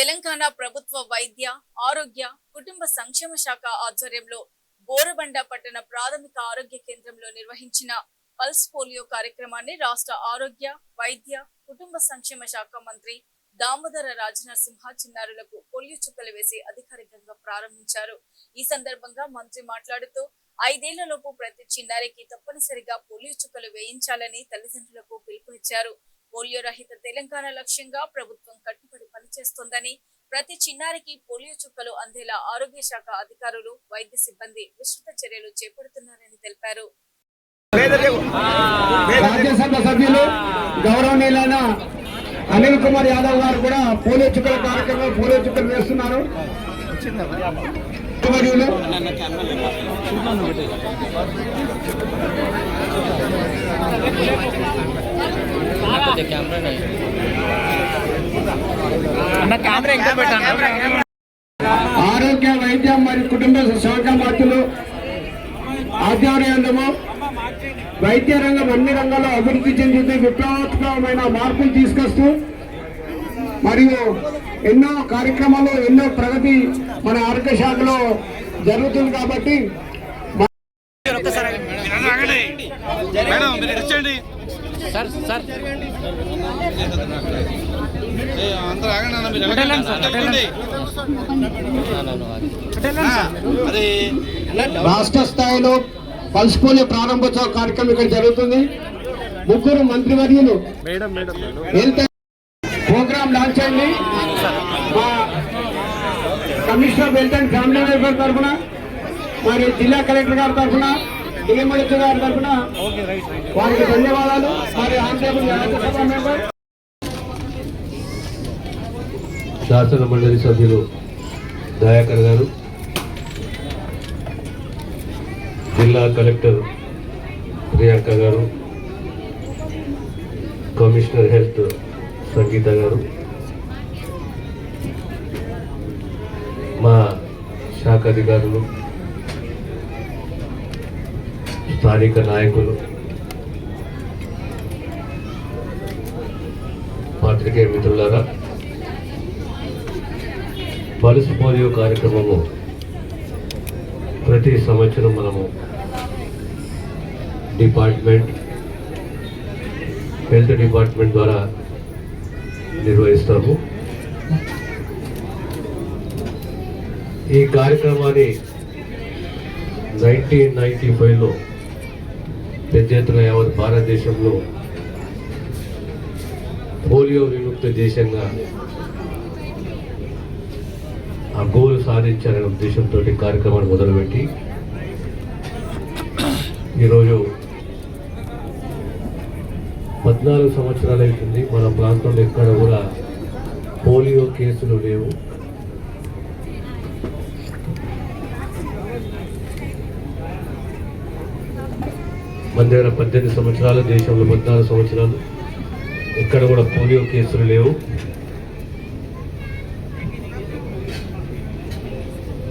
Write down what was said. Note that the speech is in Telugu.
తెలంగాణ ప్రభుత్వ వైద్య ఆరోగ్య కుటుంబ సంక్షేమ శాఖ ఆధ్వర్యంలో బోరబండ పట్టణ ప్రాథమిక ఆరోగ్య కేంద్రంలో నిర్వహించిన పల్స్ పోలియో కార్యక్రమాన్ని రాష్ట్ర ఆరోగ్య వైద్య కుటుంబ సంక్షేమ శాఖ మంత్రి దామోదర రాజనరసింహ చిన్నారులకు పోలియో చుక్కలు వేసి అధికారికంగా ప్రారంభించారు. ఈ సందర్భంగా మంత్రి మాట్లాడుతూ 5 ఏళ్లలోపు ప్రతి చిన్నారికి తప్పనిసరిగా పోలియో చుక్కలు వేయించాలని తల్లిదండ్రులకు పిలుపునిచ్చారు. పోలియో రహిత తెలంగాణ లక్ష్యంగా ప్రభుత్వం కట్టుబడి పనిచేస్తోందని, ప్రతి చిన్నారికి పోలియో చుక్కలు అందేలా ఆరోగ్య శాఖ అధికారులు వైద్య సిబ్బంది విస్తృత చర్యలు చేపడుతున్నారని తెలిపారు. రాజ్యసభ సభ్యులు గౌరవనీయులైన అనిల్ కుమార్ యాదవ్ గారు కూడా పోలియో చుక్కల కార్యక్రమంలో పోలియో చుక్కలు వేస్తున్నారు. ఆరోగ్య వైద్య మరియు కుటుంబ శాఖ మంత్రులు ఆధ్వర్యంలో వైద్య రంగం అన్ని రంగాల్లో అభివృద్ధి చెందుతూ విప్లవాత్మకమైన మార్పులు తీసుకొస్తూ మరియు ఎన్నో కార్యక్రమాలు ఎన్నో ప్రగతి మన ఆరోగ్య శాఖలో జరుగుతుంది. కాబట్టి రాష్ట్ర స్థాయిలో పల్స్ పోలియో ప్రారంభోత్సవ కార్యక్రమం ఇక్కడ జరుగుతుంది. ముగ్గురు మంత్రివర్యులు హెల్త్ ప్రోగ్రామ్ లాంచ్ అయింది. మా commissioner of health and family welfare తరఫున మరి జిల్లా కలెక్టర్ గారి తరఫున డిఎంహెచ్ గారి తరఫున వారికి ధన్యవాదాలు. మరి ఆంధ్రప్రదేశ్ రాజ్యసభ మెంబర్ శాసన మండలి సభ్యులు దయాకర్ గారు, జిల్లా కలెక్టర్ ప్రియాంక గారు, కమిషనర్ హెల్త్ సంగీత గారు, మా శాఖ అధికారులు, స్థానిక నాయకులు, పాత్రికేయ మిత్రులారా, పల్స్ పోలియో కార్యక్రమము ప్రతి సంవత్సరం మనము హెల్త్ డిపార్ట్మెంట్ ద్వారా నిర్వహిస్తాము. ఈ కార్యక్రమాన్ని 1995లో పెద్ద ఎత్తున యావత్ భారతదేశంలో పోలియో విముక్త దేశంగా ఆ గోల్ సాధించాలనే ఉద్దేశంతో కార్యక్రమాన్ని మొదలుపెట్టి ఈరోజు 14 సంవత్సరాలు అవుతుంది. మన ప్రాంతంలో ఎక్కడ కూడా పోలియో కేసులు లేవు. మన దగ్గర 18 సంవత్సరాలు, దేశంలో 14 సంవత్సరాలు, ఎక్కడ కూడా పోలియో కేసులు లేవు.